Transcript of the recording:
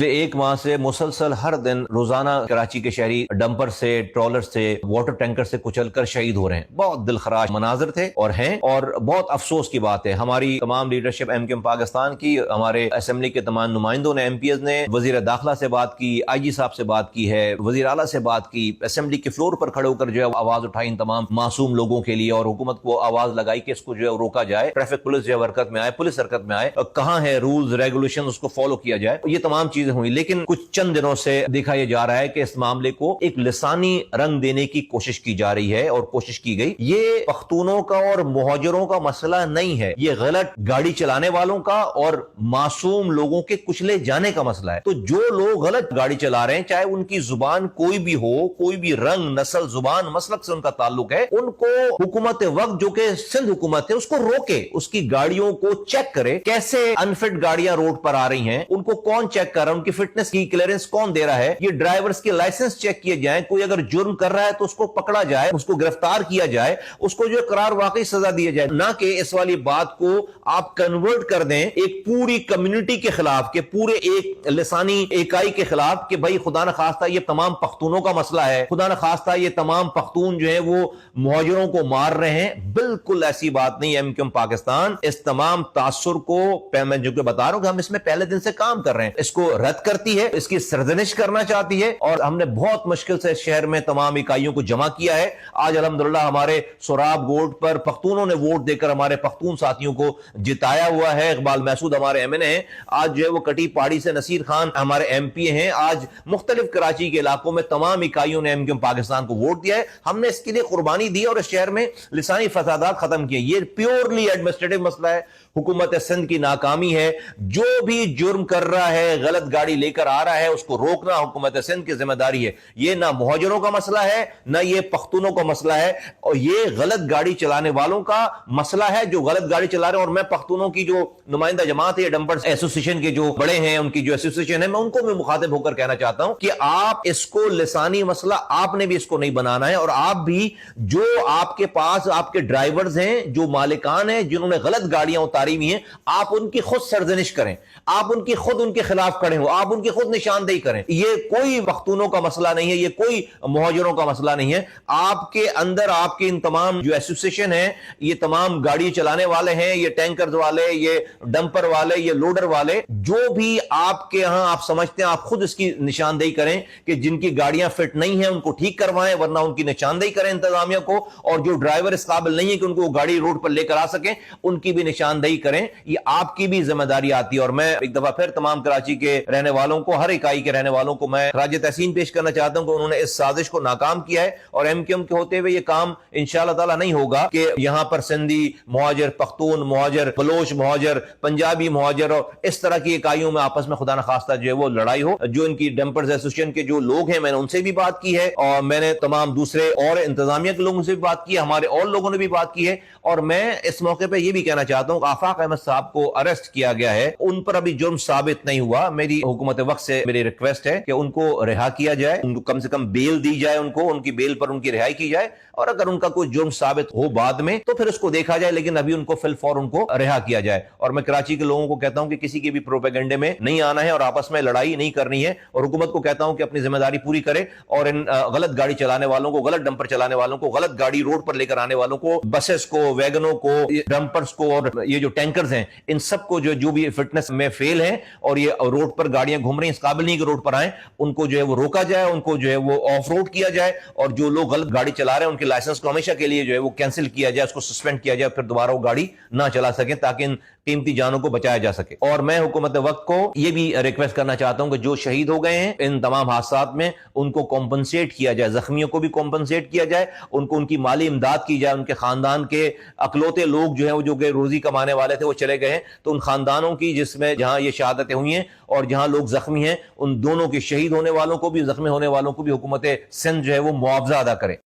पिछले एक माह से मुसलसल हर दिन रोजाना कराची के शहरी डंपर से, ट्रॉलर से, वाटर टैंकर से कुचलकर शहीद हो रहे हैं। बहुत दिलखराश मनाजिर थे और हैं, और बहुत अफसोस की बात है। हमारी तमाम लीडरशिप एमक्यूएम पाकिस्तान की, हमारे असेंबली के तमाम नुमाइंदों ने, एमपीएस ने वजीर दाखिला से बात की, आईजी साहब से बात की है, वजीर आला से बात की, असेंबली के फ्लोर पर खड़े होकर जो है आवाज उठाई इन तमाम मासूम लोगों के लिए, और हुकूमत को आवाज लगाई कि इसको जो है रोका जाए, ट्रैफिक पुलिस जो है हरकत में आए, पुलिस हरकत में आए, कहाँ है रूल्स रेगुलेशन, उसको फॉलो किया जाए। ये तमाम चीजें हुई, लेकिन कुछ चंद दिनों से देखा यह जा रहा है कि इस मामले को एक लिसानी रंग देने की कोशिश की जा रही है और कोशिश की गई। ये पख्तूनों का और मुहाजिरों का मसला नहीं है, ये गलत गाड़ी चलाने वालों का और मासूम लोगों के कुचले जाने का मसला है। तो जो लोग गलत गाड़ी चला रहे हैं, चाहे उनकी जुबान कोई भी हो, कोई भी रंग, नस्ल, जुबान, मसलक से उनका ताल्लुक है, उनको हुकूमत वक्त जो कि सिंध हुकूमत है उसको रोके, उसकी गाड़ियों को चेक करे। कैसे अनफिट गाड़ियां रोड पर आ रही हैं, उनको कौन चेक कर रहा है, उनकी फिटनेस की क्लियरेंस कौन दे रहा है, ये ड्राइवर्स के लाइसेंस चेक किए जाएं। कोई अगर जुर्म कर रहा है तो उसको पकड़ा जाए, उसको गिरफ्तार किया जाए, उसको जो करार वाकई सजा दी जाए। ना कि इस वाली बात को आप कन्वर्ट कर दें एक पूरी कम्युनिटी के खिलाफ, के पूरे एक लिसानी इकाई के खिलाफ, कि भाई खुदा न खास्ता ये तमाम पख्तूनों का मसला है, खुदा न खास्ता ये तमाम पख्तून जो है वो मुहाजिरों को मार रहे हैं। बिल्कुल ऐसी बात नहीं है। एमक्यूएम पाकिस्तान इस तमाम तासुर को, मैं जो बता रहा हूं कि हम इसमें पहले दिन से काम कर रहे हैं, इसको रद्द करती है, इसकी सरजनिश करना चाहती है, और हमने बहुत मुश्किल से शहर में तमाम इकाइयों को जमा किया है। आज अल्हम्दुलिल्लाह हमारे सोराब गोड पर पख्तूनों ने वोट देकर हमारे पख्तून साथियों को जिताया हुआ है। इकबाल महसूद हमारे एमएनए हैं, आज जो है वो कटी पहाड़ी से नसीर खान हमारे एमपी हैं। आज मुख्तलिफ कराची के इलाकों में तमाम इकाइयों ने एमक्यूएम पाकिस्तान को वोट दिया है। हमने इसके लिए कुर्बानी दी और इस शहर में लिसानी फसादात खत्म किए। ये प्योरली एडमिनिस्ट्रेटिव मसला है, हुकूमत सिंध की नाकामी है। जो भी जुर्म कर रहा है, गलत गाड़ी लेकर आ रहा है, उसको रोकना हुकूमत सिंध की जिम्मेदारी है। ये ना मुहाजिरों का मसला है, ना ये पख्तूनों का मसला है, और ये गलत गाड़ी चलाने वालों का मसला है जो गलत गाड़ी चला रहे हैं। और मैं पख्तूनों की जो नुमाइंदा जमात है, डंपर्स एसोसिएशन के जो बड़े हैं, उनकी जो एसोसिएशन है, मैं उनको भी मुखातिब होकर कहना चाहता हूं कि आप इसको लिसानी मसला, आपने भी इसको नहीं बनाना है, और आप भी जो आपके पास आपके ड्राइवर्स हैं, जो मालिकान हैं, जिन्होंने गलत गाड़ियां उतारी हुई हैं, आप उनकी खुद सरजनिश करें, आप उनकी खुद उनके खिलाफ खड़े हो, आप उनकी खुद निशानदेही करें। ये कोई पख्तूनों का मसला नहीं है, ये कोई मुहाजिरों का मसला नहीं है। आपके अंदर आपके इन तमाम जो एसोसिएशन है, ये तमाम गाड़ी चलाने वाले हैं, ये टैंकर वाले, ये डंपर वाले, ये लोडर वाले, जो भी आपके यहां आप समझते हैं, आप खुद इसकी निशानदेही करें कि जिनकी गाड़ियां फिट नहीं है उनको ठीक करवाएं, वरना उनकी निशानदेही करें इंतजामिया को, और जो ड्राइवर इस काबिल नहीं है कि उनको गाड़ी रोड पर लेकर आ सकें, उनकी भी निशानदेही करें। ये आपकी भी जिम्मेदारी आती है। और मैं एक दफा फिर तमाम कराची के रहने वालों को, हर इकाई के रहने वालों को मैं खराज तहसीन पेश करना चाहता हूं कि उन्होंने इस साजिश को नाकाम किया है, और एमक्यूएम के होते हुए ये काम इंशाअल्लाह ताला नहीं होगा कि यहां पर सिंधी मुहाजिर, पख्तून मुहाजिर, बलोच मुहाजिर, पंजाबी मुहाजिर और इस तरह की इकाइयों में आपस में खुदा न खास्ता जो है वो लड़ाई हो। जो इनकी डंपर्स एसोसिएशन के जो लोग हैं, मैंने उनसे भी बात की है, और मैंने तमाम दूसरे और इंतजामिया के लोगों से भी बात की है, हमारे और लोगों ने भी बात की है। और मैं इस मौके पर यह भी कहना चाहता हूं कि आफाक अहमद साहब को अरेस्ट किया गया है, उन पर अभी जुर्म साबित नहीं हुआ। मेरी हुकूमत वक्त से मेरी रिक्वेस्ट है कि उनको रिहा किया जाए, उनको कम से कम बेल दी जाए, उनको उनकी बेल पर उनकी रिहाई की जाए, और अगर उनका कोई जुर्म साबित हो बाद में तो फिर उसको देखा जाए, लेकिन अभी उनको फिलफौर उनको रिहा किया जाए। और मैं कराची के लोगों को कहता हूं कि किसी के भी प्रोपेगेंडे में नहीं आना है और आपस में लड़ाई नहीं करनी है, और हुकूमत को कहता हूं कि अपनी जिम्मेदारी पूरी करे, और इन गलत गाड़ी चलाने वालों को, गलत डंपर चलाने वालों को, गलत गाड़ी रोड पर लेकर आने वालों को, बसेस को, वैगनों को, डंपर्स को, और ये जो टैंकर्स हैं, इन सबको जो भी फिटनेस में फेल है और ये रोड पर गाड़ियां घूम रही हैं, इस काबिल नहीं कि रोड पर आए, उनको जो है वो रोका जाए, उनको जो है वो ऑफ रोड किया जाए, और जो लोग गलत गाड़ी चला रहे हैं उनके लाइसेंस को हमेशा के लिए जो है वो कैंसिल किया जाए, उसको सस्पेंड किया जाए, फिर दोबारा वो गाड़ी ना चला सके, ताकि इन कीमती जानों को बचाया जा सके। और मैं हुकूमत वक्त को यह भी रिक्वेस्ट करना चाहता हूं कि जो शहीद हो गए हैं इन तमाम हादसात में, उनको कॉम्पनसेट किया जाए, जख्मियों को भी कॉम्पनसेट किया जाए, उनको उनकी माली इमदाद की जाए। उनके खानदान के अकलौते लोग जो है वो जो रोजी कमाने वाले थे वो चले गए हैं, तो उन खानदानों की जिसमें जहां ये शहादतें हुई हैं और जहां लोग जख्मी हैं, उन दोनों के, शहीद होने वालों को भी, जख्मी होने वालों को भी हुकूमत सिंध जो है वो मुआवजा अदा करे।